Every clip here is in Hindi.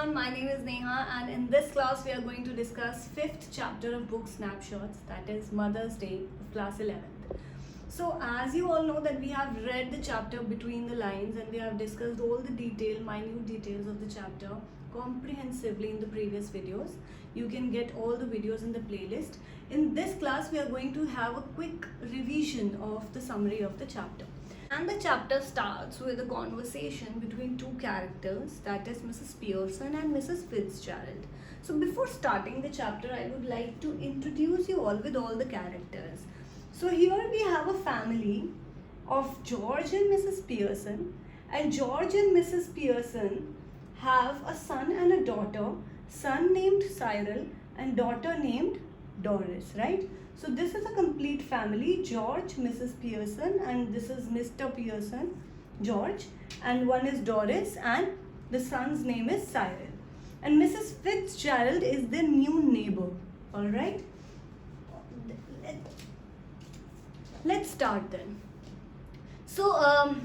everyone, my name is Neha and in this class we are going to discuss 5th chapter of book Snapshots, that is Mother's Day of class 11th. So as you all know that we have read the chapter between the lines and we have discussed all the minute details of the chapter comprehensively in the previous videos. You can get all the videos in the playlist. In this class we are going to have a quick revision of the summary of the chapter. And the chapter starts with a conversation between two characters, that is Mrs. Pearson and Mrs. Fitzgerald. So before starting the chapter, I would like to introduce you all with all the characters. So here we have a family of George and Mrs. Pearson, and George and Mrs. Pearson have a son and a daughter, son named Cyril and daughter named Doris, right? So this is a complete family, George, Mrs. Pearson, and this is Mr. Pearson, George, and one is Doris, and the son's name is Cyril. And Mrs. Fitzgerald is the new neighbor, alright? Let's start then. So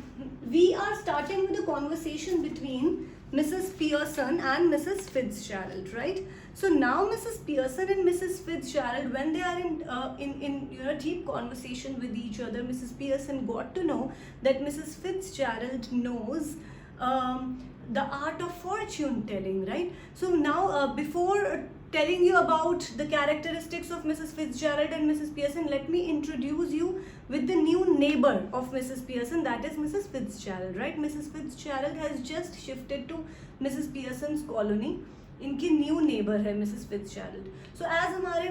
we are starting with a conversation between Mrs. Pearson and Mrs. Fitzgerald, right? So now Mrs. Pearson and Mrs. Fitzgerald, when they are in deep conversation with each other, Mrs. Pearson got to know that Mrs. Fitzgerald knows the art of fortune telling, right? So now before telling you about the characteristics of Mrs. Fitzgerald and Mrs. Pearson, let me introduce you with the new neighbor of Mrs. Pearson, that is Mrs. Fitzgerald, right? Mrs. Fitzgerald has just shifted to Mrs. Pearson's colony. इनकी न्यू नेबर है मिसेस फिट्जजेरल्ड. सो एज हमारे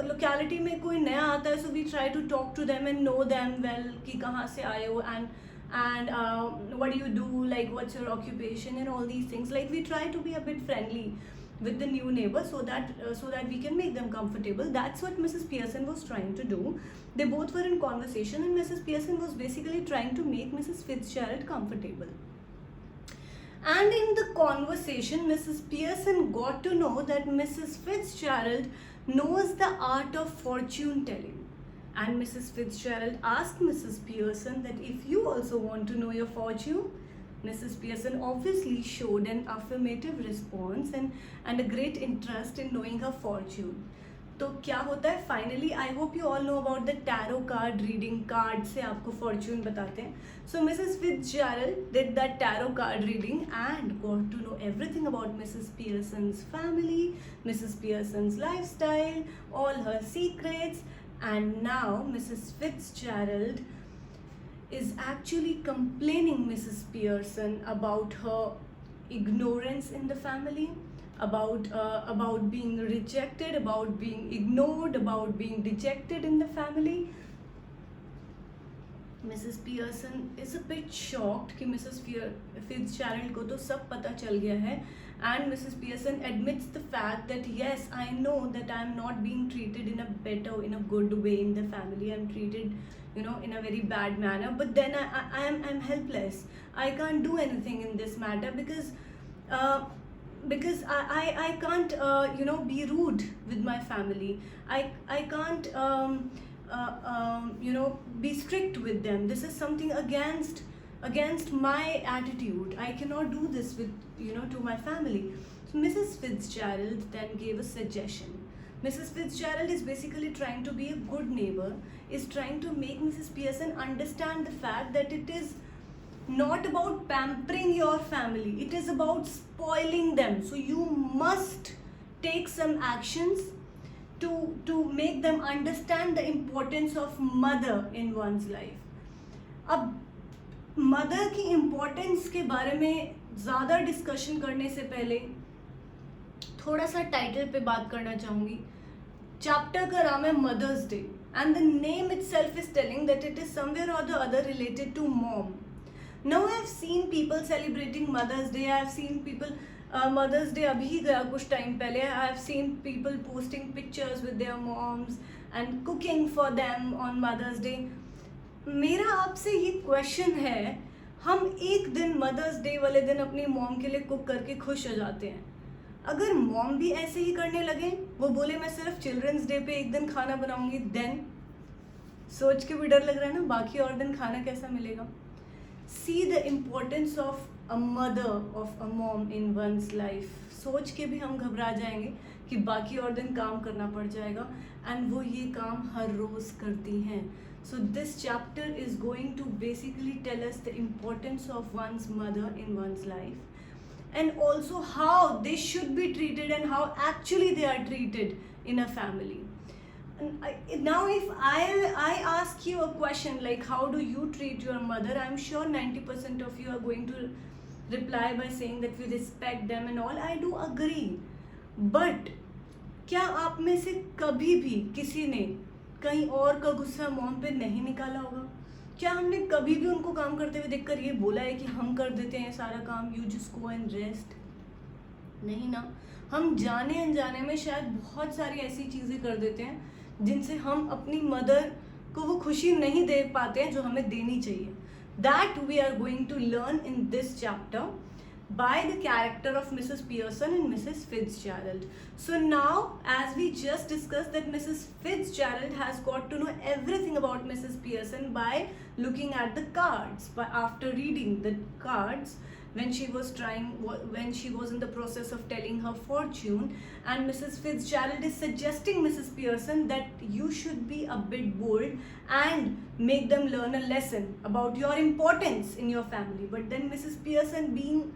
लोकेलिटी में कोई नया आता है, so we try to talk to them and know them well कि कहाँ से आए हो and what do you do, like what's your occupation and all these things. Like we try to be a bit friendly with the new neighbor so that we can make them comfortable. That's what Mrs. Pearson was trying to do. They both were in conversation and Mrs. Pearson was basically trying to make Mrs. Fitzgerald comfortable. And in the conversation, Mrs. Pearson got to know that Mrs. Fitzgerald knows the art of fortune telling. And Mrs. Fitzgerald asked Mrs. Pearson that if you also want to know your fortune. Mrs. Pearson obviously showed an affirmative response and a great interest in knowing her fortune. तो क्या होता है finally, I hope you all know about the tarot card reading. Card से आपको फॉर्च्यून बताते हैं. So Mrs Fitzgerald did that tarot card reading and got to know everything about Mrs Pearson's family, Mrs Pearson's lifestyle, all her secrets. And now Mrs Fitzgerald is actually complaining Mrs. Pearson about her ignorance in the family, about being rejected, about being ignored, about being dejected in the family. Mrs. Pearson is a bit shocked कि Mrs. Fitzgerald को तो सब पता चल गया है. And Mrs. Pearson admits the fact that yes, I know that I am not being treated in a good way in the family. I am treated, in a very bad manner. But then I'm helpless. I can't do anything in this matter because I can't, be rude with my family. I can't, be strict with them. This is something against my attitude. I cannot do this with, to my family. So Mrs. Fitzgerald then gave a suggestion. Mrs. Fitzgerald is basically trying to be a good neighbor, is trying to make Mrs. Pearson understand the fact that it is not about pampering your family. It is about spoiling them. So you must take some actions to make them understand the importance of mother in one's life. अब मदर की इम्पोर्टेंस के बारे में ज़्यादा डिस्कशन करने से पहले थोड़ा सा टाइटल पे बात करना चाहूँगी. चैप्टर का नाम है mother's day and the name itself is telling that it is somewhere or the other related to mom. Now I have seen people celebrating mother's day. I have seen people mother's day अभी ही गया कुछ टाइम पहले. I have seen people posting pictures with their moms and cooking for them on mother's day. मेरा आपसे ये क्वेश्चन है, हम एक दिन मदर्स डे वाले दिन अपनी मॉम के लिए कुक करके खुश हो जाते हैं. अगर मॉम भी ऐसे ही करने लगे, वो बोले मैं सिर्फ चिल्ड्रंस डे पे एक दिन खाना बनाऊंगी, देन सोच के भी डर लग रहा है ना बाकी और दिन खाना कैसा मिलेगा. See the importance of a mother of a mom in one's life, सोच के भी हम घबरा जाएंगे कि बाकी और दिन काम करना पड़ जाएगा, एंड वो ये काम हर रोज़ करती हैं. So this chapter is going to basically tell us the importance of one's mother in one's life, and also how they should be treated and how actually they are treated in a family. Now if I ask you a question like how do you treat your mother, I'm sure 90% of you are going to reply by saying that we respect them and all. I do agree, but क्या आप में से कभी भी किसी ने कहीं और का गुस्सा मॉम पे नहीं निकाला होगा? क्या हमने कभी भी उनको काम करते हुए देखकर ये बोला है कि हम कर देते हैं सारा काम, you just go and rest? नहीं ना. हम जाने अनजाने में शायद बहुत सारी ऐसी चीज़ें कर देते हैं जिनसे हम अपनी मदर को वो खुशी नहीं दे पाते हैं जो हमें देनी चाहिए. That we are going to learn in this chapter by the character of Mrs. Pearson and Mrs. Fitzgerald. So now, as we just discussed that Mrs. Fitzgerald has got to know everything about Mrs. Pearson by looking at the cards, but after reading the cards when she was in the process of telling her fortune, and Mrs. Fitzgerald is suggesting Mrs. Pearson that you should be a bit bold and make them learn a lesson about your importance in your family. But then Mrs. Pearson, being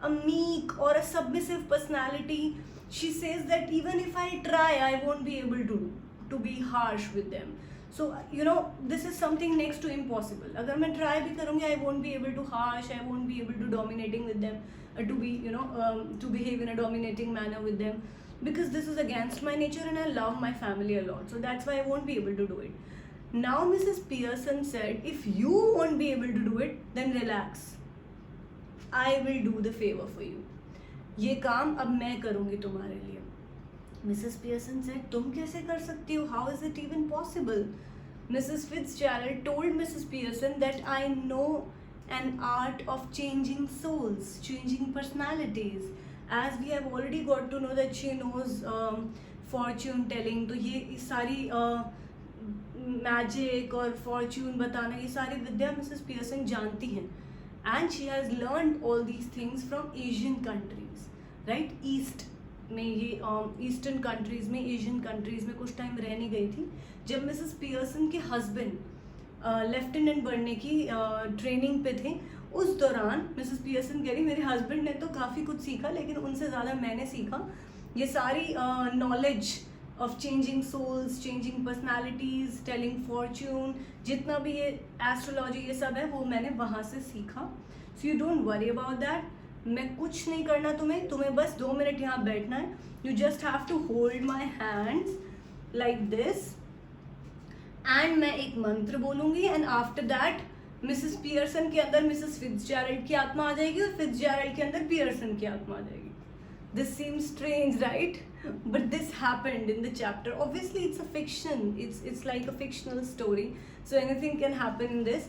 a meek or a submissive personality, she says that even if I try, I won't be able to be harsh with them. So this is something next to impossible. अगर मैं try भी करूँगी, I won't be able to harsh, I won't be able to dominating with them, to be to behave in a dominating manner with them, because this is against my nature and I love my family a lot. So that's why I won't be able to do it. Now Mrs. Pearson said, if you won't be able to do it, then relax. I will do the favor for you. ये काम अब मैं करूँगी तुम्हारे लिए. Mrs. Pearson said, तुम कैसे कर सकती हो? How is it even possible? Mrs. Fitzgerald told Mrs. Pearson that I know an art of changing souls, changing personalities. As we have already got to know that she knows fortune telling, तो ये सारी मैजिक और फॉर्च्यून बताना, ये सारी विद्या मिसेस पियर्सन जानती हैं. And she has learned all these things from Asian countries, right? East में ये ईस्टर्न कंट्रीज़ में, एशियन कंट्रीज़ में कुछ टाइम रहने गई थी. जब मिसेस पियर्सन के हस्बैंड लेफ्टिनेंट बनने की ट्रेनिंग पे थे, उस दौरान मिसेस पियर्सन कह रही मेरे हस्बैंड ने तो काफ़ी कुछ सीखा, लेकिन उनसे ज़्यादा मैंने सीखा. ये सारी knowledge of changing souls, changing personalities, telling fortune, जितना भी ये एस्ट्रोलॉजी ये सब है वो मैंने वहाँ से सीखा. So you don't worry about that. मैं कुछ नहीं करना तुम्हें बस 2 मिनट यहाँ बैठना है. You just have to hold my hands like this, and मैं एक मंत्र बोलूँगी, and after that Mrs Pearson के अंदर मिसेस फिट्जजेराल्ड की आत्मा आ जाएगी और फिट्जजेराल्ड के अंदर पियर्सन की आत्मा आ जाएगी. This seems strange, right? But this happened in the chapter. Obviously, it's a fiction. It's like a fictional story. So anything can happen in this.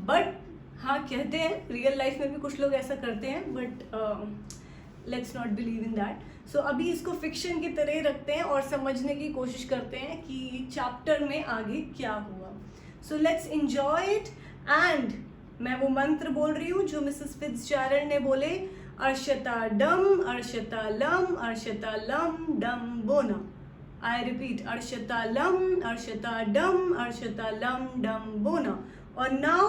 But हाँ कहते हैं रियल लाइफ में भी कुछ लोग ऐसा करते हैं. But let's not believe in that. So अभी इसको fiction की तरह रखते हैं और समझने की कोशिश करते हैं कि चैप्टर में आगे क्या हुआ. So let's enjoy it. And मैं वो मंत्र बोल रही हूँ जो मिसेस फिट्जजेराल्ड ने बोले. अर्शता डम अर्शता लम डम बोना. I repeat, अर्शता लम डम बोना. और now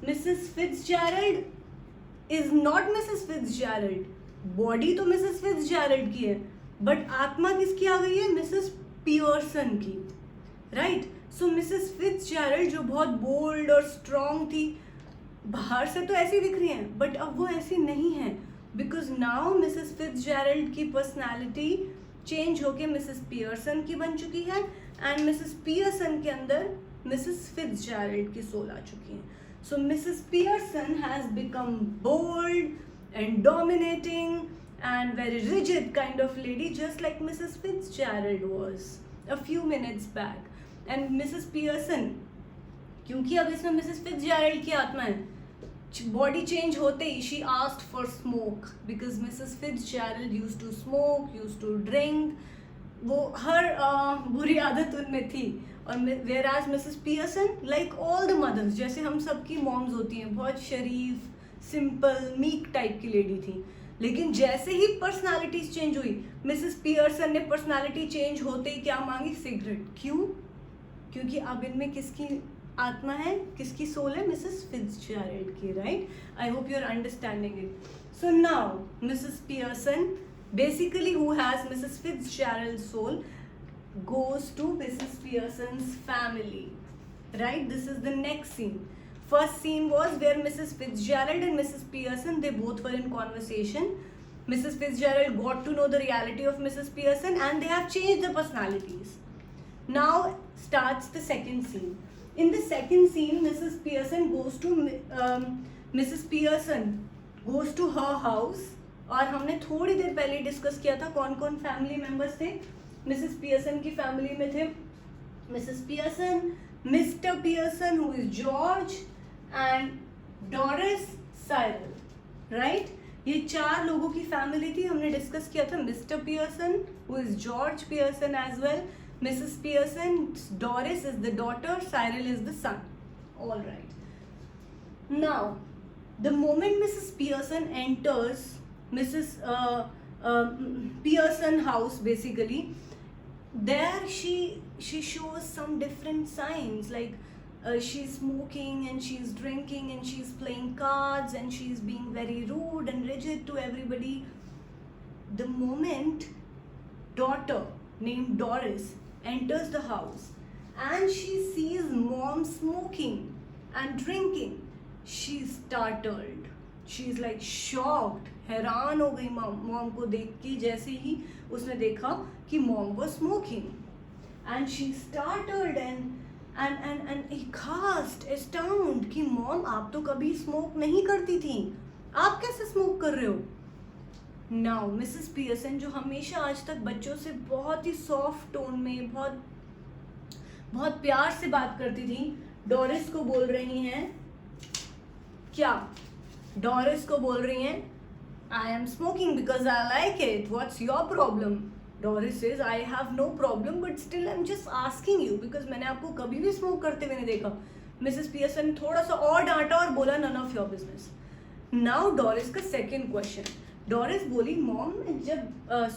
Mrs. Fitzgerald is not Mrs. Fitzgerald. Body तो मिसेस फिट्जजेराल्ड की है, बट आत्मा किसकी आ गई है? मिसेस पियर्सन की, राइट? सो मिसेस फिट्जजेराल्ड जो बहुत बोल्ड और स्ट्रॉन्ग थी, बाहर से तो ऐसी दिख रही हैं, बट अब वो ऐसी नहीं है, बिकॉज नाउ मिसेस फिट्जजेराल्ड की पर्सनालिटी चेंज होके मिसेस पियर्सन की बन चुकी है, एंड मिसेस पियर्सन के अंदर मिसेस फिट्जजेराल्ड की सोल आ चुकी है. So Mrs Pearson has become bold and dominating and very rigid kind of lady, just like Mrs. Fitzgerald was a few minutes back. And Mrs. Pearson, क्योंकि अब इसमें Mrs. Fitzgerald की आत्मा है, body change होते ही she asked for smoke because Mrs. Fitzgerald used to smoke, used to drink. वो हर बुरी आदत उनमें थी. और whereas Mrs. Pearson, like all the mothers, जैसे हम सबकी moms होती हैं, बहुत शरीफ, सिंपल मीक टाइप की लेडी थी, लेकिन जैसे ही पर्सनालिटीज चेंज हुई, मिसेस पियर्सन ने पर्सनालिटी चेंज होते ही क्या मांगी? सिगरेट। क्यों? क्योंकि अब इनमें किसकी आत्मा है, किसकी सोल है? मिसेस फिट्जजेराल्ड की, right? I hope you are understanding it. So now Mrs Pearson, basically who has Mrs. Fitzgerald's soul, goes to Mrs. Pearson's family, right? This is the next scene. First scene was where Mrs. Fitzgerald and Mrs. Pearson, they both were in conversation. Mrs. Fitzgerald got to know the reality of Mrs. Pearson and they have changed the personalities. Now starts the second scene. In the second scene, Mrs. Pearson goes to Mrs. Pearson goes to her house. और हमने थोड़ी देर पहले डिस्कस किया था कौन कौन फैमिली मेंबर्स थे. मिसेस पियर्सन की फैमिली में थे Mrs Pearson, mister Pearson who is George and Doris Cyril, right? ये 4 लोगों की फैमिली थी. हमने डिस्कस किया था Mr Pearson who is George Pearson as well, Mrs Pearson, Doris is the daughter, Cyril is the son. All right. Now the moment Mrs Pearson enters Mrs. Pearson house, basically, there she shows some different signs, like she's smoking and she's drinking and she's playing cards and she's being very rude and rigid to everybody. The moment daughter named Doris enters the house and she sees mom smoking and drinking, she's startled. She's like shocked. हैरान हो गई मॉम को देख के. जैसे ही उसने देखा कि mom was smoking and she started and घास्ट एस्टाउंड कि मॉम आप तो कभी स्मोक नहीं करती थी, आप कैसे स्मोक कर रहे हो? नाउ मिसेस पियर्सन जो हमेशा आज तक बच्चों से बहुत ही सॉफ्ट टोन में बहुत प्यार से बात करती थी, डोरिस को बोल रही हैं क्या? डोरिस को बोल रही हैं I am smoking because I like it. What's your problem? Doris says, I have no problem, but still I'm just asking you because मैंने आपको कभी भी स्मोक करते हुए नहीं देखा. मिसेस पियर्सन ने थोड़ा सा और डांटा और बोला none of your business. Now Doris का सेकेंड क्वेश्चन. डोरिस बोली मॉम जब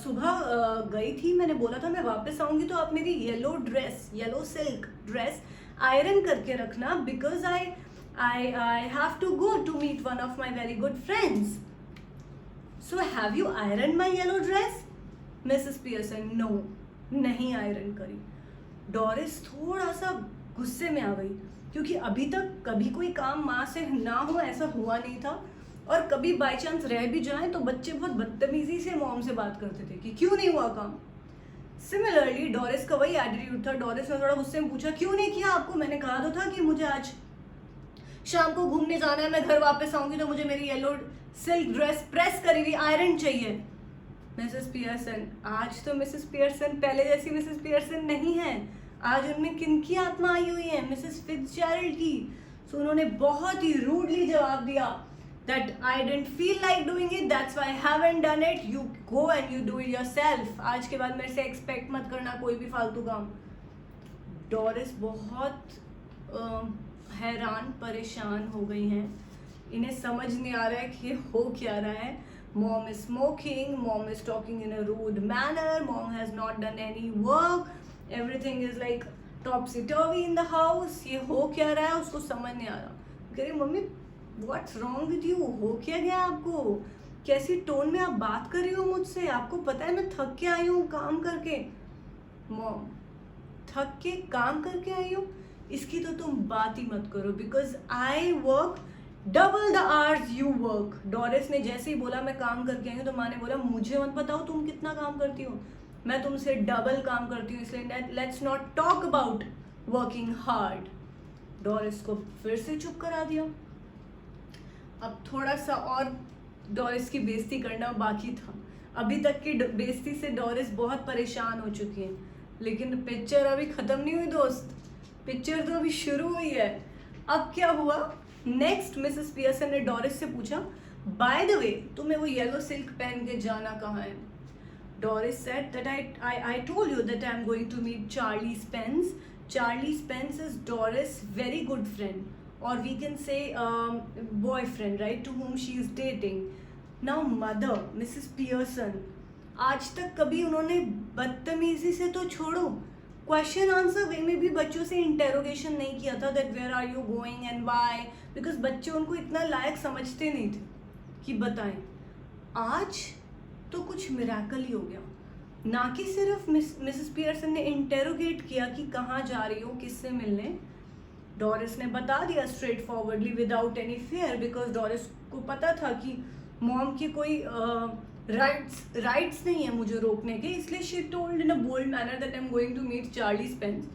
सुबह गई थी मैंने बोला था मैं वापस आऊंगी तो आप मेरी येलो सिल्क ड्रेस आयरन करके रखना because I have to go to meet one of my very good friends. So have you ironed my yellow dress? Mrs. Pearson, no, नहीं आयरन करी. डोरिस थोड़ा सा गुस्से में आ गई क्योंकि अभी तक कभी कोई काम माँ से ना हो ऐसा हुआ नहीं था, और कभी बाई चांस रह भी जाए तो बच्चे बहुत बदतमीजी से मॉम से बात करते थे कि क्यों नहीं हुआ काम. सिमिलरली डोरिस का वही एटीट्यूड था. डोरिस ने थोड़ा गुस्से में पूछा क्यों नहीं किया आपको? मैंने कहा तो था कि मुझे आज शाम को घूमने जाना है, मैं घर वापस आऊंगी तो मुझे मेरी येलो सिल्क ड्रेस प्रेस करी हुई आयरन चाहिए. मिसेस पियर्सन, आज तो मिसेस पियर्सन पहले जैसी मिसेस पियर्सन नहीं है. आज उनमें किनकी आत्मा आई हुई है? मिसेस फिट्जजेराल्ड की. सो उन्होंने बहुत ही रूडली जवाब दिया that I didn't feel like doing it, that's why I haven't done it. You go and you do it yourself. आज के बाद मेरे से एक्सपेक्ट मत करना कोई भी फालतू काम. डोरिस बहुत हैरान परेशान हो गई हैं. इन्हें समझ नहीं आ रहा है कि ये हो क्या रहा है. Mom is smoking, mom is talking in a rude manner, mom has not done any work, everything is like topsy turvy in the house. ये हो क्या रहा है उसको समझ नहीं आ रहा. कह रही mummy what's wrong with you? हो क्या गया आपको? कैसी टोन में आप बात कर रही हो मुझसे? आपको पता है मैं थक के आई हूँ काम करके. मॉम थक के काम करके आई हो? इसकी तो तुम बात ही मत करो because I work double the hours you work. Doris ने जैसे ही बोला मैं काम करके आई हूँ तो माँ ने बोला मुझे मत बताओ तुम कितना काम करती हो, मैं तुमसे डबल काम करती हूँ, इसलिए let's not talk about working hard. Doris को फिर से चुप करा दिया. अब थोड़ा सा और डोरिस की बेइज्जती करना बाकी था. अभी तक की बेइज्जती से डोरिस बहुत परेशान हो चुकी है, लेकिन पिक्चर अभी खत्म नहीं हुई दोस्त. पिक्चर तो अभी शुरू हुई है. अब क्या हुआ नेक्स्ट? मिसेस पियर्सन ने डोरिस से पूछा बाय द वे तुम्हें वो येलो सिल्क पहन के जाना कहाँ है? Doris said that I told you that I'm going to meet Charlie Spence. Charlie Spence is Doris' very good friend. or we can say boyfriend, right, to whom she is dating. Now mother, Mrs. Pearson, आज तक कभी उन्होंने बदतमीजी से तो छोड़ो, क्वेश्चन आंसर वे में भी बच्चों से इंटेरोगेशन नहीं किया था that where are you going and why, because बच्चे उनको इतना लायक समझते नहीं थे कि बताएं. आज तो कुछ मिराकल ही हो गया. ना कि सिर्फ मिसेस पियर्सन ने इंटेरोगेट किया कि कहाँ जा रही हो, किससे मिलने. डोरिस ने बता दिया straight forwardly without any fair, because Doris को पता था कि मॉम की कोई राइट्स नहीं है मुझे रोकने के, इसलिए she told in a bold manner that I am going to meet Charlie Spence.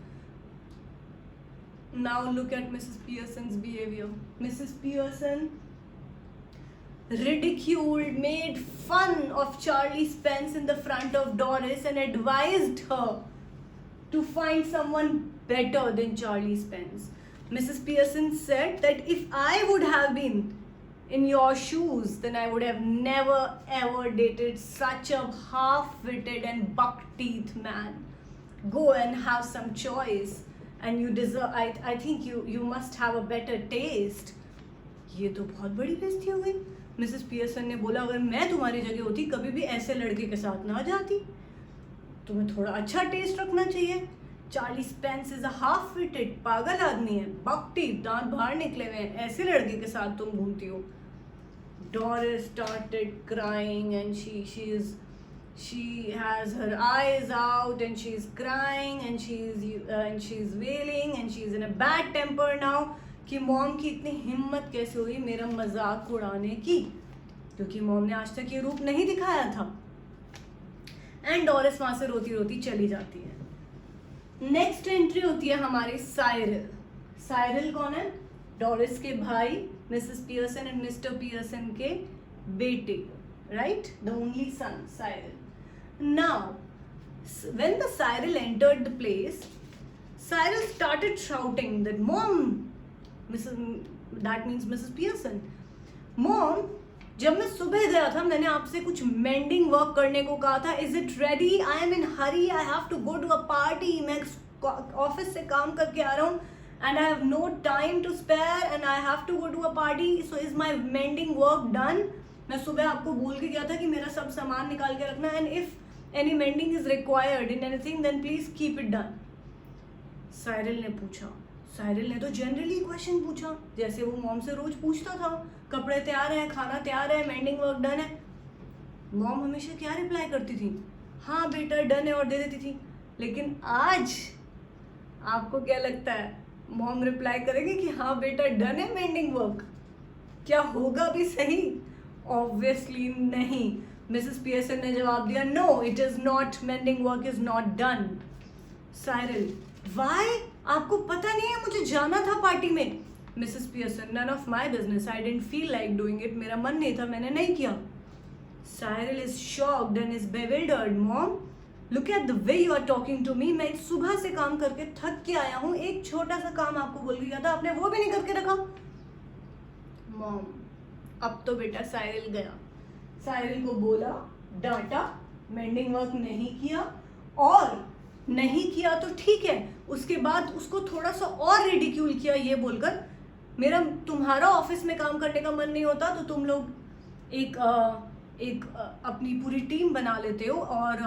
Now look at Mrs Pearson's behaviour. Mrs Pearson ridiculed, made fun of Charlie Spence in the front of Doris and advised her to find someone better than Charlie Spence. Mrs. Pearson said that if I would have been in your shoes, then I would have never ever dated such a half-witted and buck-teeth man. Go and have some choice, and you deserve. I think you must have a better taste. ये तो बहुत बड़ी बेइज्जती हो गई. मिसेस पियर्सन ने बोला अगर मैं तुम्हारी जगह होती कभी भी ऐसे लड़के के साथ ना जाती. तुम्हें थोड़ा अच्छा टेस्ट रखना चाहिए. Charlie Spence is a half fitted, पागल आदमी है, बकटी, दांत बाहर निकले हुए हैं, ऐसे लड़के के साथ तुम घूमती हो. Doris started crying and she has her eyes out and she's crying and she's wailing and she's in a bad temper now. कि मॉम की इतनी हिम्मत कैसे हुई मेरा मजाक उड़ाने की, क्योंकि मॉम ने आज तक ये रूप नहीं दिखाया था. एंड डोरिस वहां से रोती रोती चली जाती है. नेक्स्ट एंट्री होती है हमारी साइरल. साइरल कौन है? डोरिस के भाई, Mrs Pearson and Mr Pearson के बेटे, right, the only son Cyril. Now when the Cyril entered the place, Cyril started shouting that mom, that means Mrs. Pearson, Mom, जब मैं सुबह गया था मैंने आपसे कुछ मेंडिंग वर्क करने को कहा था. Is it ready? I am in hurry, I have to go to a party. मैं ऑफिस से काम करके आ रहा हूँ and I have no time to spare and I have to go to a party. So is my mending work done? मैं सुबह आपको बोल के गया था कि मेरा सब सामान निकाल के रखना, and if any mending is required in anything then please keep it done. Cyril ने पूछा. साइरल ने तो जनरली क्वेश्चन पूछा जैसे वो मॉम से रोज पूछता था, कपड़े तैयार हैं, खाना तैयार है, मेंडिंग वर्क डन है. मॉम हमेशा क्या रिप्लाई करती थी? हाँ बेटा डन है, और दे देती थी. लेकिन आज आपको क्या लगता है मॉम रिप्लाई करेगी कि हाँ बेटा डन है मेंडिंग वर्क? क्या होगा भी सही? ऑब्वियसली नहीं. मिसेस पियर्सन ने जवाब दिया no, it is not, mending work is not done. Cyril, why? आपको पता नहीं है मुझे जाना था पार्टी में. Mrs Pearson, none of my business, I didn't feel like doing it, मेरा मन नहीं था, मैंने नहीं किया. Cyril is shocked and is bewildered. Mom, look at the way you are talking to me. मैं सुबह से काम करके थक के आया हूँ, एक छोटा सा काम आपको बोल दिया था, आपने वो भी नहीं करके रखा. मॉम, अब तो बेटा साइरल गया. साइरल को बोला, डांटा, मेंडिंग वर्क नहीं किया, और नहीं किया तो ठीक है, उसके बाद उसको थोड़ा सा और रिडिक्यूल किया ये बोलकर मेरा तुम्हारा ऑफिस में काम करने का मन नहीं होता तो तुम लोग एक अपनी पूरी टीम बना लेते हो और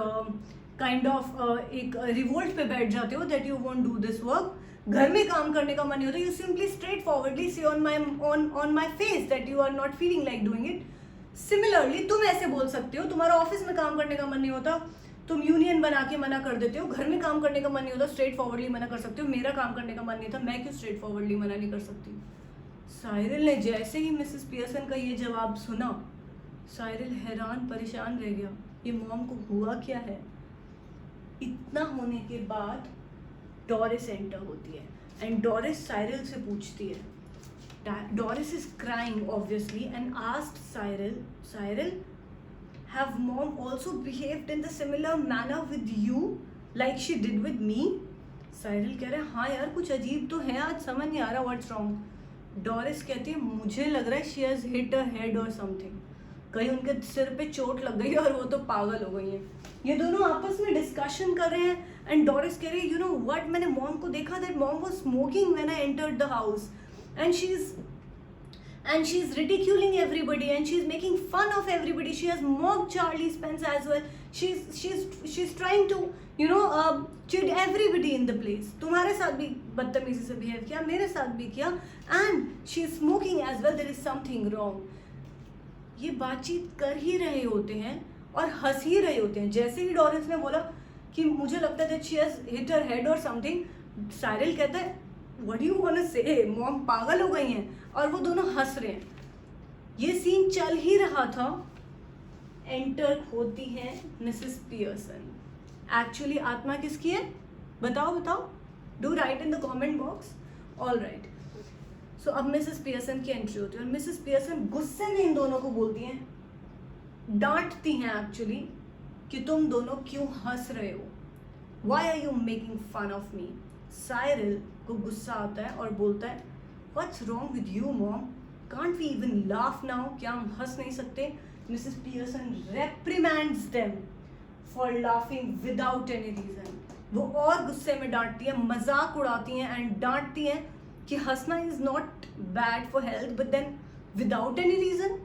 काइंड ऑफ एक रिवोल्ट पे बैठ जाते हो that you won't do this work. घर में काम करने का मन नहीं होता, यू सिंपली स्ट्रेट फॉरवर्डली से on my face that you are not feeling like doing it. Similarly तुम ऐसे बोल सकते हो, तुम्हारा ऑफिस में काम करने का मन नहीं होता, तुम यूनियन बना के मना कर देते हो. घर में काम करने का मन नहीं होता, स्ट्रेट फॉरवर्डली मना कर सकते हो. मेरा काम करने का मन नहीं था, मैं क्यों स्ट्रेट फॉरवर्डली मना नहीं कर सकती? साइरल ने जैसे ही मिसेस पियर्सन का ये जवाब सुना, साइरल हैरान परेशान रह गया. ये मॉम को हुआ क्या है? इतना होने के बाद डोरिस एंटर होती है एंड डोरिस साइरल से पूछती है. Doris is crying obviously and asked Cyril, have mom also behaved in the similar manner with you like she did with me? Cyril कह रहे हैं हाँ यार कुछ अजीब तो है, आज समझ नहीं आ रहा व्हाट्स रॉन्ग. डोरिस कहती है मुझे लग रहा है she has hit a head और समथिंग, कहीं उनके सिर पे चोट लग गई और वो तो पागल हो गई हैं. ये दोनों आपस में डिस्कशन कर रहे हैं एंड डोरिस कह रही है यू नो व्हाट, मैंने मॉम को देखा that mom was smoking when I entered the house. and she's ridiculing everybody and she's making fun of everybody. She has mocked Charlie Spence as well. She's trying to chid everybody in the place. तुम्हारे साथ भी बदतमीजी से बिहेव किया, मेरे साथ भी किया, and she's smoking as well. There is something wrong. ये बातचीत कर ही रहे होते हैं और हंस ही रहे होते हैं. जैसे ही डॉरेंस ने बोला कि मुझे लगता है that she has hit her head or something, Cyril कहता है What do you want to say? Mom पागल हो गई हैं, और वो दोनों हंस रहे हैं. ये सीन चल ही रहा था. एंटर होती है मिसेस पियर्सन. एक्चुअली आत्मा किसकी है? बताओ बताओ. Do write in the comment box. All right. So अब मिसेस पियर्सन की एंट्री होती है और मिसेस पियर्सन गुस्से में इन दोनों को बोलती हैं, डांटती हैं एक्चुअली, कि तुम दोनों क्यों हंस रहे हो. Why are you making fun of me. Cyril को गुस्सा आता है और बोलता है, what's wrong with you mom, can't we even laugh now. क्या हम हंस नहीं सकते. Mrs Pearson reprimands them for laughing without any reason. वो और गुस्से में डांटती है, मजाक उड़ाती हैं एंड डांटती हैं कि हंसना is not bad for health, but then without any reason.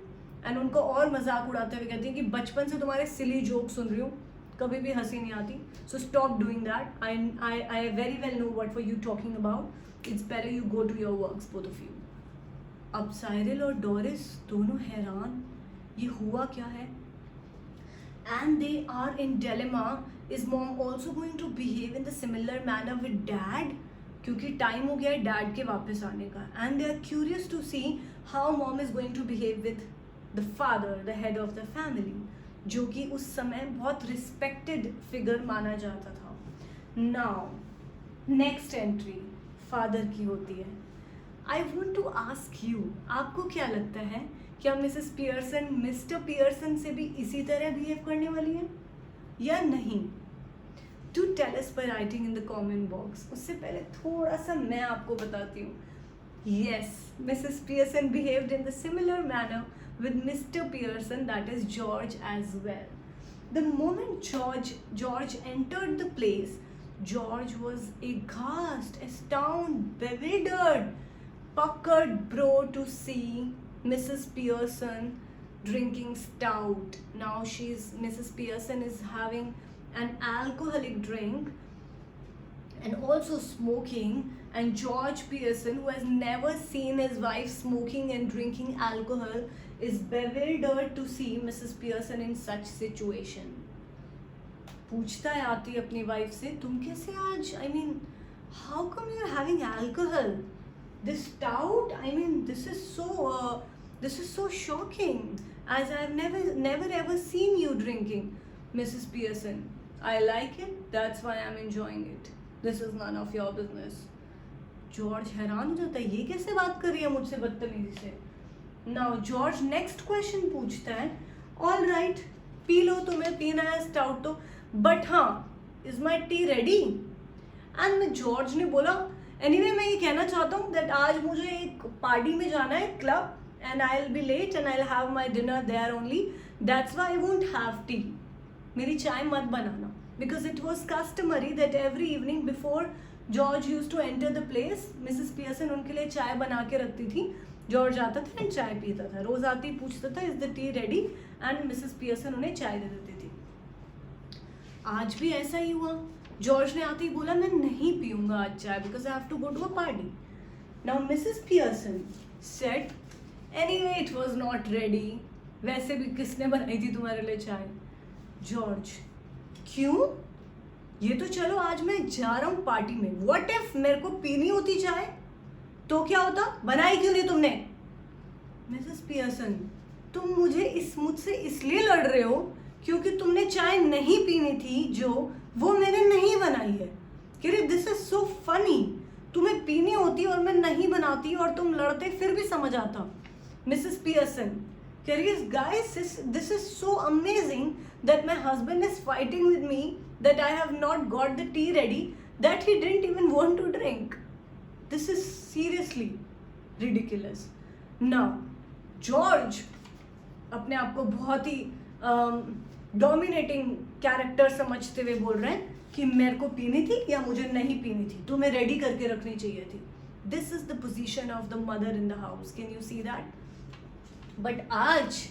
And उनको और मजाक उड़ाते हुए कहती हैं कि बचपन से तुम्हारे सिली जोक सुन रही हूँ, कभी भी हंसी नहीं आती. So stop doing that. I very well know what were you talking about. It's better you go to your works both of you. अब साइरल और डोरिस दोनों हैरान, ये हुआ क्या है. And they are in dilemma. Is mom also going to behave in the similar manner with dad, क्योंकि टाइम हो गया है डैड के वापस आने का. And they are curious to see how mom is going to behave with the father, the head of the family, जो कि उस समय बहुत रिस्पेक्टेड फिगर माना जाता था. नाउ नेक्स्ट एंट्री फादर की होती है. I want to ask you, आपको क्या लगता है, क्या मिसेस पियर्सन मिस्टर पियर्सन से भी इसी तरह बिहेव करने वाली है या नहीं. To tell us by writing in the comment box. उससे पहले थोड़ा सा मैं आपको बताती हूँ. Yes, Mrs Pearson behaved in the similar manner with Mr. Pearson, that is George as well. The moment George entered the place, George was aghast, astounded, bewildered, puckered bro to see Mrs. Pearson drinking stout. Now Mrs. Pearson is having an alcoholic drink and also smoking, and George Pearson, who has never seen his wife smoking and drinking alcohol, is bewildered to see Mrs. Pearson in such situation. पूछता है आती अपनी वाइफ से, तुम कैसे आज, I mean, how come you are having alcohol? This stout, I mean, this is so shocking, as I have never ever seen you drinking, Mrs. Pearson. I like it, that's why I am enjoying it. This is none of your business. George हैरान हो जाता है, ये कैसे बात कर रही है मुझसे बदतमीजी से. नाउ जॉर्ज नेक्स्ट क्वेश्चन पूछता है, ऑल राइट, पी लो, तुम्हें पीना है स्टाउट तो, बट हाँ, is my T ready. And George ने बोला, एनीवे मैं ये कहना चाहता हूँ दैट आज मुझे एक पार्टी में जाना है, club, and I will be late and I will have my dinner there only, that's why I won't have tea. मेरी चाय मत बनाना. Because it was customary that every evening before George use to enter the place, Mrs Pearson उनके लिए चाय बना के रखती थी. जॉर्ज आता था एंड चाय पीता था, रोज आती पूछता था, is the T ready, and Mrs Pearson उन्हें चाय दे देती थी. आज भी ऐसा ही हुआ. जॉर्ज ने आते ही बोला, मैं नहीं पीऊंगा आज चाय, because I have to go to a party. Now Mrs Pearson said, anyway it was not ready. वैसे भी किसने बनाई थी तुम्हारे लिए चाय. जॉर्ज, क्यों, ये तो चलो आज मैं जा रहा हूँ पार्टी में, व्हाट इफ मेरे को पीनी होती चाय तो क्या होता, बनाई क्यों नहीं तुमने. मिसेस पियर्सन, तुम मुझसे इसलिए लड़ रहे हो क्योंकि तुमने चाय नहीं पीनी थी जो वो मैंने नहीं बनाई है. कह रही, दिस इज सो फनी, तुम्हें पीनी होती और मैं नहीं बनाती और तुम लड़ते फिर भी समझ आता. मिसेस पियर्सन कह रही है, guys this is so amazing that my husband is fighting with me that I have not got the tea ready that he didn't even want to drink. This is seriously ridiculous. Now, George अपने आप को बहुत ही डोमिनेटिंग कैरेक्टर समझते हुए बोल रहे हैं कि मेरे को पीनी थी या मुझे नहीं पीनी थी, तुम्हें रेडी करके रखनी चाहिए थी. This is the position of the mother in the house. Can you see that? But आज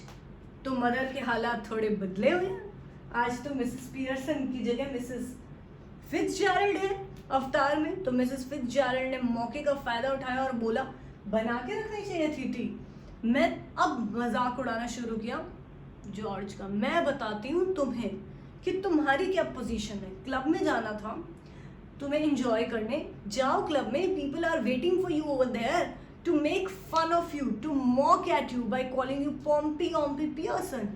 तो मदर के हालात थोड़े बदले हुए हैं. आज तो मिसेस पियर्सन की जगह मिसेस फिट्जजेराल्ड है अवतार में. तो मिसेस फिट्जजेराल्ड ने मौके का फायदा उठाया और बोला बना के रखनी चाहिए थी टी. मैं अब मजाक उड़ाना शुरू किया जॉर्ज का. मैं बताती हूँ तुम्हें कि तुम्हारी क्या पोजीशन है. क्लब में जाना था तुम्हें एंजॉय करने, जाओ क्लब में. People are waiting for you over there to make fun of you, to mock at you by calling you Pompey Ompey Pearson.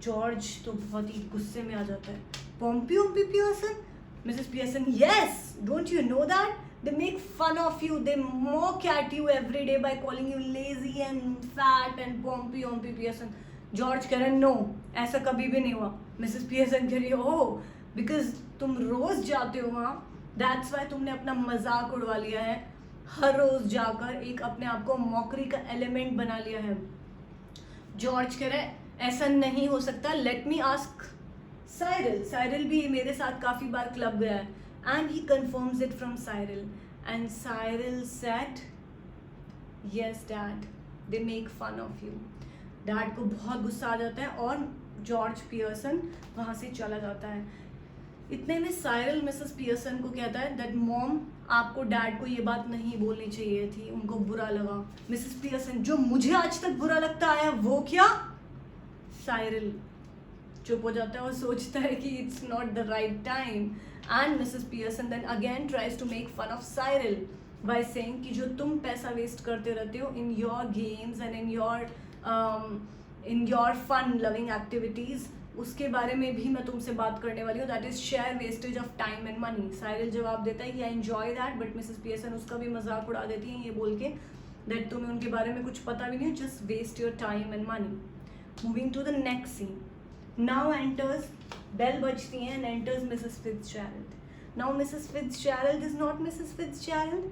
George तो बहुत ही गुस्से में आ जाता है. Pompey Ompey Pearson? Mrs Pearson, yes, don't you know that? They make fun of you, they mock at you every day by calling you lazy and fat and pompy Pearson. George कह रहे नो, ऐसा कभी भी नहीं हुआ. मिसेस पियर्सन कह रही हो बिकॉज तुम रोज जाते हो वहाँ, दैट्स वाई तुमने अपना मजाक उड़वा लिया है. हर रोज जाकर एक अपने आप को मॉकरी का एलिमेंट बना लिया है. जॉर्ज कह रहे ऐसा नहीं हो सकता. Let me ask Cyril. Cyril भी मेरे साथ काफ़ी बार क्लब गया है. And he confirms it from Cyril. And Cyril said, yes dad, they make fun of you. Dad को बहुत गुस्सा आ जाता है और जॉर्ज पियर्सन वहाँ से चला जाता है. इतने में साइरल मिसेस पियर्सन को कहता है दैट मॉम, आपको डैड को ये बात नहीं बोलनी चाहिए थी, उनको बुरा लगा. मिसेस पियर्सन, जो मुझे आज तक बुरा लगता आया वो क्या? साइरल चुप हो जाता है और सोचता है कि it's not the right time. And Mrs. Pearson then again tries to make fun of Cyril by saying कि जो तुम पैसा वेस्ट करते रहते हो in your games and in your fun loving activities, उसके बारे में भी मैं तुमसे बात करने वाली हूँ. That is sheer wastage of time and money. Cyril जवाब देता है कि I enjoy that, but Mrs. Pearson उसका भी मजाक उड़ा देती है ये बोल के that तुम्हें उनके बारे में कुछ पता भी नहीं है, just waste your time and money. Moving to the next scene. Now enters, bell बजती है and enters Mrs. Fitzgerald. Now Mrs. Fitzgerald is not Mrs. Fitzgerald,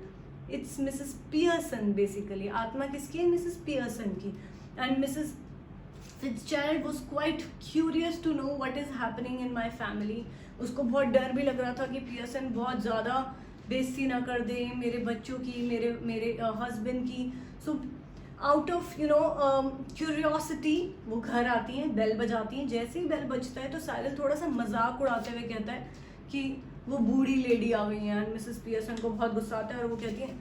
it's Mrs. Pearson basically. आत्मा किसकी है? Mrs. Pearson की. And Mrs. Fitzgerald was quite curious to know what is happening in my family. उसको बहुत डर भी लग रहा था कि पियर्सन बहुत ज़्यादा बेइज्जती ना कर दे मेरे बच्चों की, मेरे हस्बैंड की. सो आउट ऑफ क्यूरियोसिटी वो घर आती हैं, बेल बजाती हैं. जैसे ही बेल बजता है तो साइरल थोड़ा सा मजाक उड़ाते हुए कहता है कि वो बूढ़ी लेडी आ गई हैं. मिसेस पियर्सन को बहुत गुस्सा आता है और वो कहती है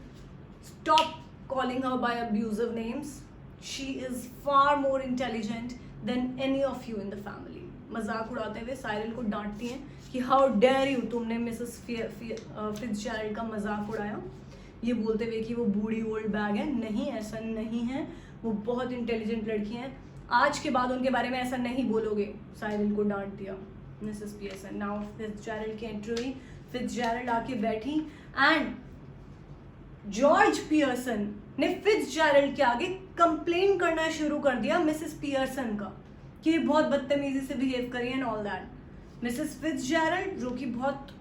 stop calling her by abusive names, she is far more intelligent then any of you in the family. मजाक उड़ाते हुए साइरल को डांटती हैं कि हाउ डेयर यू, तुमने मिसेस फिट्जजेराल्ड का मजाक उड़ाया, ये बोलते हुए कि वो बूढ़ी ओल्ड बैग है. नहीं, ऐसा नहीं है, वो बहुत इंटेलिजेंट लड़की हैं. आज के बाद उनके बारे में ऐसा नहीं बोलोगे. साइरल को डांट दिया मिसेस पियर्सन. नाउ फिट्जजेराल्ड की एंट्री हुई. फिट्जजेराल्ड आके बैठी एंड जॉर्ज पियर्सन ने फिट्जजेराल्ड के आगे कंप्लेन करना शुरू कर दिया मिसेस पियर्सन का कि ये बहुत बदतमीजी से बिहेव करी एंड ऑल दैट. मिसेस फिट्जजेराल्ड जो कि बहुत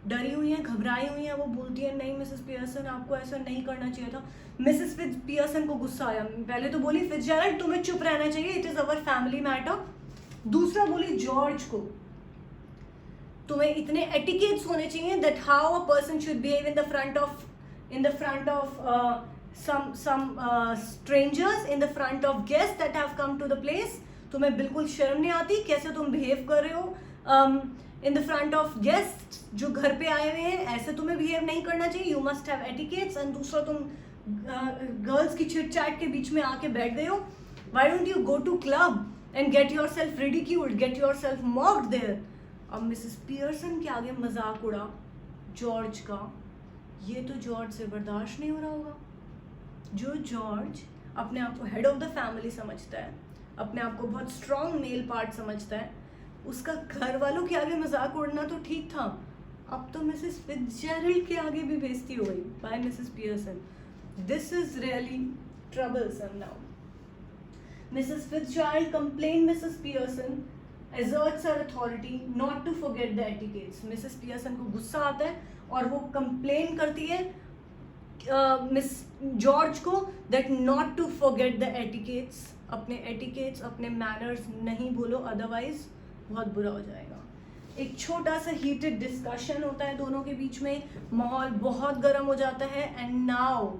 डरी हुई हैं, घबराई हुई हैं, वो बोलती है नहीं मिसेस पियर्सन, आपको ऐसा नहीं करना चाहिए था. मिसेस पियर्सन को गुस्सा आया. पहले तो बोली फिट्जजेराल्ड तुम्हें चुप रहना चाहिए, it is our family matter. दूसरा बोली जॉर्ज को तुम्हें इतने एटिकेट्स होने चाहिए that how a person should behave in the front of some strangers, in the front of guests that have come to the place. तुम्हें बिल्कुल शर्म नहीं आती? कैसे तुम बिहेव कर रहे हो in the front of guest जो घर पे आए हुए हैं? ऐसे तुम्हें बिहेव नहीं करना चाहिए. You must have etiquettes. And दूसरा, तुम गर्ल्स की चिट चैट के बीच में आके बैठ गए हो. Why don't you go to club and get yourself ridiculed, get yourself mocked there. अब मिसेस पियर्सन के आगे मजाक उड़ा जॉर्ज का. ये तो जॉर्ज से बर्दाश्त नहीं हो रहा होगा. जो जॉर्ज अपने आप को हेड ऑफ द फैमिली समझता है, अपने आप को बहुत स्ट्रॉन्ग मेल पार्ट समझता है, उसका घर वालों के आगे मजाक उड़ना तो ठीक था. अब तो मिसेस फिट्जजेराल्ड के आगे भी बेइज्जती हो गई by Mrs Pearson. This is really troublesome now. Mrs Fitzgerald complain Mrs Pearson asserts her authority not to forget the etiquettes. Mrs Pearson को गुस्सा आता है और वो कंप्लेन करती है मिस जॉर्ज को that not to forget the etiquettes. अपने एटिकेट्स, अपने मैनर्स नहीं भूलो, अदरवाइज बहुत बुरा हो जाएगा. एक छोटा सा हीटेड डिस्कशन होता है दोनों के बीच में, माहौल बहुत गर्म हो जाता है, and now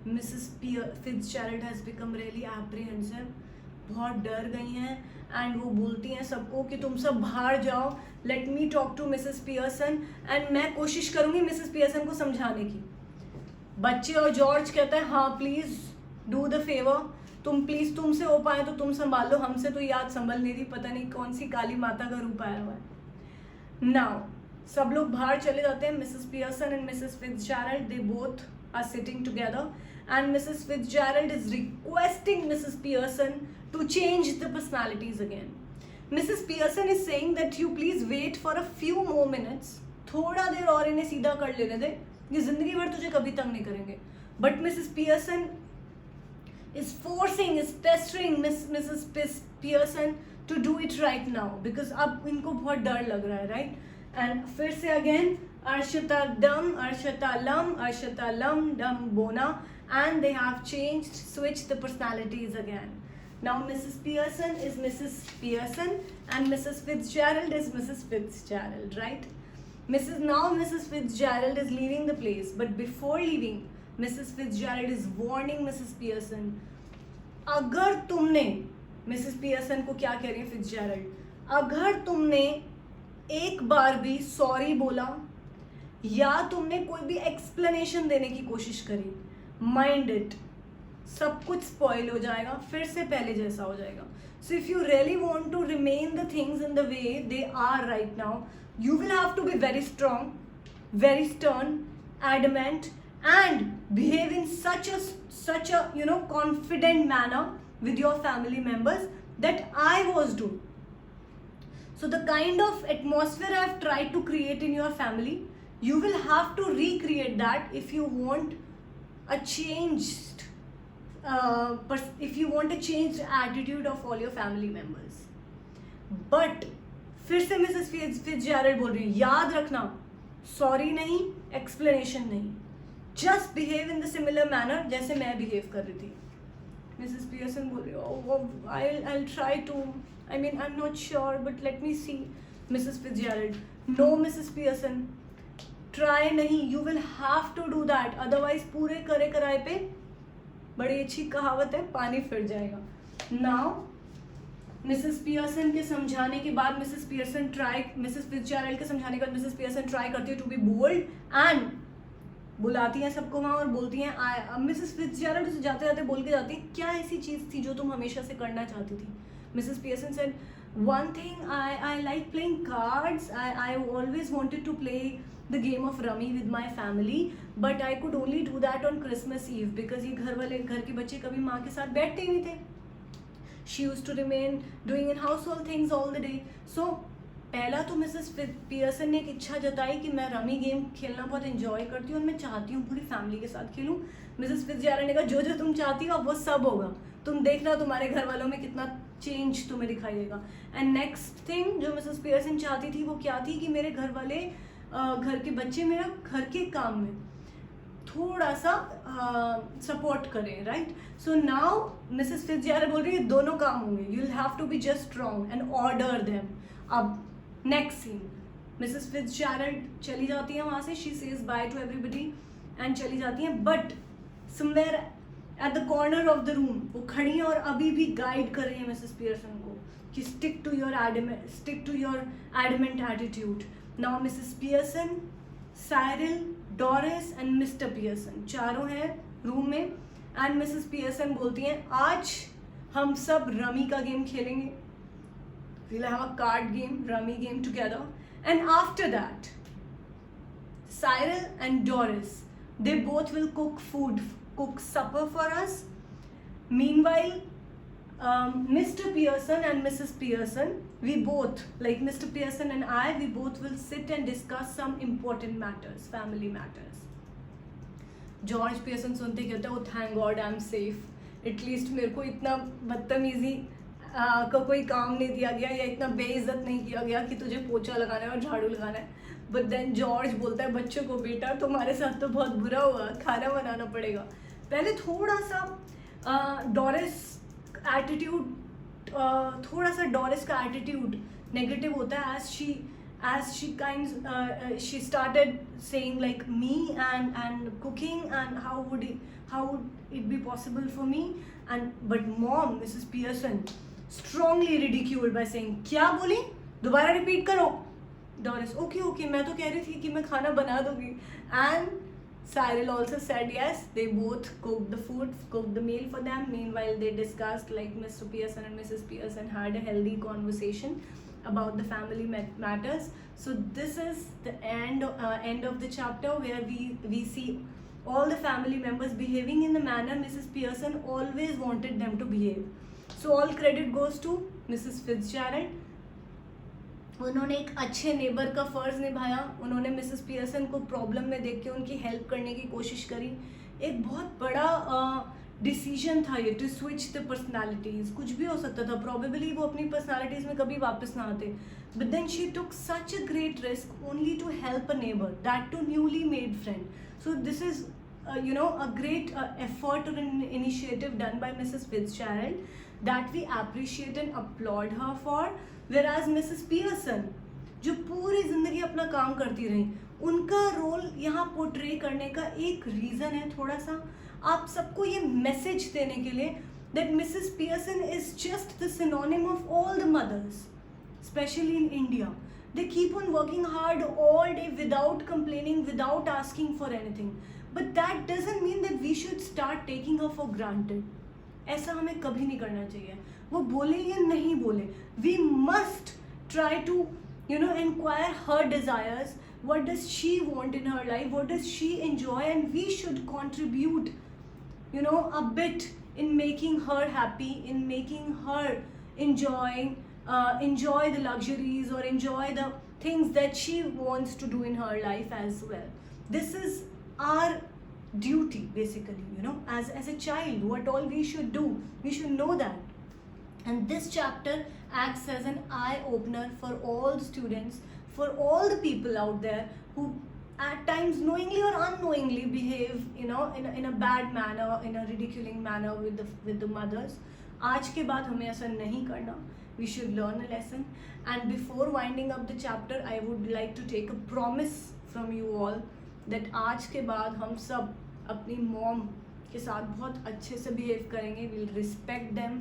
Mrs Fitzgerald has become really apprehensive, बहुत डर गई हैं, एंड वो बोलती हैं सबको कि तुम सब बाहर जाओ, let me talk to Mrs Pearson, and मैं कोशिश करूँगी मिसेस पियर्सन को समझाने की। बच्चे और जॉर्ज कहता है हाँ प्लीज़ डू द फेवर, तुम प्लीज़, तुमसे हो पाए तो तुम संभाल लो, हमसे तो याद संभल नहीं रही, पता नहीं कौन सी काली माता का रूप आया हुआ है। नाउ सब लोग बाहर चले जाते हैं, Mrs Pearson and Mrs Fitzgerald, they both are sitting together, and Mrs Fitzgerald is requesting Mrs Pearson to change the personalities again. Mrs. Pearson is saying that you please wait for a few more minutes. थोड़ा देर और इन्हें सीधा कर लेने दे, ये जिंदगी भर तुझे कभी तंग नहीं करेंगे. But Mrs. Pearson is forcing, is pestering Mrs. Pearson to do it right now because अब इनको बहुत डर लग रहा है, right? And फिर से again Arshita Dum, Arshita Lum, Arshita Lum, Dum Bona, and they have switched the personalities again. Now Mrs. Pearson is Mrs. Pearson and Mrs. Fitzgerald is Mrs. Fitzgerald, right? Mrs. Fitzgerald is leaving the place, but before leaving, Mrs. Fitzgerald is warning Mrs. Pearson. अगर तुमने, Mrs. Pearson को क्या कह रही है Fitzgerald, अगर तुमने एक बार भी सॉरी बोला या तुमने कोई भी एक्सप्लेनेशन देने की कोशिश करी, माइंड इट, सब कुछ स्पॉइल हो जाएगा, फिर से पहले जैसा हो जाएगा. So if you really want to remain the things in the way they are right now, you will have to be very strong, very stern, adamant, and behave in such a confident manner with your family members that I was doing. So the kind of atmosphere I have tried to create in your family, you will have to recreate that if you want a changed if you want to change the attitude of all your family members. But फिर से मिसेस फिट्जजेराल्ड बोल रही है, याद रखना, सॉरी नहीं, एक्सप्लेनेशन नहीं, just behave in the similar manner जैसे मैं बिहेव कर रही थी. मिसेस पियर्सन बोल रही है, I'll try to, I mean I'm not sure but let me see. Mrs Fitzgerald, no Mrs Pearson, try नहीं, you will have to do that, otherwise पूरे करे कराए पे, बड़ी अच्छी कहावत है, पानी फिर जाएगा. नाउ मिसेस पियर्सन के समझाने के बाद मिसेस फिट्जजेराल्ड के समझाने के बाद मिसेस पियर्सन ट्राई करती है टू बी बोल्ड एंड बुलाती हैं सबको वहाँ और बोलती हैं, मिसेस फिट्जजेराल्ड से जाते जाते बोल के जाती है, क्या ऐसी चीज़ थी जो तुम हमेशा से करना चाहती थी. Mrs Pearson said, one thing, I like playing cards, I always wanted to play the game of rummy with my family, but I could only do that on Christmas Eve because ये घर के बच्चे कभी माँ के साथ बैठते ही नहीं थे. She used to remain doing in household things all the day. So पहला तो मिसेस पियर्सन ने एक इच्छा जताई कि मैं रमी गेम खेलना बहुत एंजॉय करती हूँ और मैं चाहती हूँ पूरी फैमिली के साथ खेलूँ. मिसेस फिट्जजेराल्ड ने कहा, जो तुम चाहती हो अब वो सब होगा, तुम देखना तुम्हारे घर वालों में कितना चेंज तुम्हें दिखाई देगा. एंड नेक्स्ट थिंग जो मिसेस पियर्सन चाहती थी वो क्या थी कि मेरे घर वाले, घर के बच्चे मेरा घर के काम में थोड़ा सा सपोर्ट करें, right. So now Mrs Fitzgerald बोल रही है दोनों काम होंगे, you will have to be just strong and order them. अब नेक्स्ट सीन, मिसेस फिट्जजेराल्ड चली जाती है वहाँ से, she says bye to everybody and चली जाती हैं, but somewhere at the corner of the room वो खड़ी हैं और अभी भी गाइड कर रही है मिसेस पियर्सन को कि stick to your adamant attitude. Now Mrs Pearson, Cyril, Doris and Mr Pearson चारों हैं रूम में, एंड मिसेस पियर्सन बोलती हैं, आज हम सब रमी का गेम खेलेंगे, we'll have a card game, rummy game together, and after that Cyril and Doris, they both will cook supper for us. Meanwhile Mr. Pearson and Mrs. Pearson, we both, like Mr. Pearson and I, we both will sit and discuss some important matters, family matters. George Pearson सुनते कहता है, oh thank God I'm safe, at least मेरे को इतना बदतमीजी का कोई काम नहीं दिया गया या इतना बेइज्जत नहीं किया गया कि तुझे पोछा लगाना है और झाड़ू लगाना है. बट देन जॉर्ज बोलता है बच्चों को, बेटा तुम्हारे साथ तो बहुत बुरा हुआ, खाना बनाना पड़ेगा. पहले थोड़ा सा डोरिस एटीट्यूड, थोड़ा सा डोरिस का एटीट्यूड नेगेटिव होता है as she started saying like me and cooking, and how would it be possible for me, and but mom, Mrs. Pearson, strongly ridiculed by saying, क्या बोली, दोबारा रिपीट करो. Doris, okay, मैं तो कह रही थी कि मैं खाना बना दूंगी. And Cyril also said yes. They both cooked the meal for them. Meanwhile, they discussed, like Mr. Pearson and Mrs. Pearson had a healthy conversation about the family matters. So this is the end of the chapter, where we see all the family members behaving in the manner Mrs. Pearson always wanted them to behave. So all credit goes to Mrs. Fitzgerald. उन्होंने एक अच्छे नेबर का फ़र्ज़ निभाया. उन्होंने मिसेस पियर्सन को प्रॉब्लम में देख के उनकी हेल्प करने की कोशिश करी. एक बहुत बड़ा डिसीजन था ये, टू स्विच द पर्सनालिटीज़. कुछ भी हो सकता था, प्रॉबेबली वो अपनी पर्सनालिटीज़ में कभी वापस ना आते. But then she took such a great risk only to help a neighbour, that too newly made friend. So this is a great effort or an initiative done by Mrs. Fitzgerald that we appreciate and applaud her for. Whereas Mrs. Pearson, जो पूरी ज़िंदगी अपना काम करती रही, उनका रोल यहाँ पोर्ट्रे करने का एक रीज़न है थोड़ा सा आप सबको ये मैसेज देने के लिए that Mrs. Pearson is just the synonym of all the mothers, especially in India. They keep on working hard all day without complaining, without asking for anything. But that doesn't mean that we should start taking her for granted. ऐसा हमें कभी नहीं करना चाहिए. वो बोले या नहीं बोले, we must try to inquire her desires. What does she want in her life? What does she enjoy? And we should contribute a bit in making her happy, in making her enjoy the luxuries or enjoy the things that she wants to do in her life as well. This is our duty, basically, as a child, what all we should do, we should know that. And this chapter acts as an eye-opener for all the students, for all the people out there who at times knowingly or unknowingly behave in a bad manner, in a ridiculing manner with the mothers. आज के बाद हमें ऐसा नहीं करना. We should learn a lesson. And before winding up the chapter, I would like to take a promise from you all that आज के बाद हम सब अपनी मॉम के साथ बहुत अच्छे से बिहेव करेंगे. We'll respect them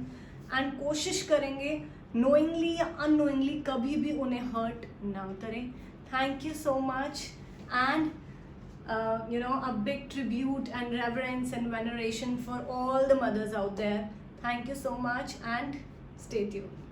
and कोशिश करेंगे knowingly या unknowingly कभी भी उन्हें hurt ना करें. Thank you so much, and a big tribute and reverence and veneration for all the mothers out there. Thank you so much, and stay tuned.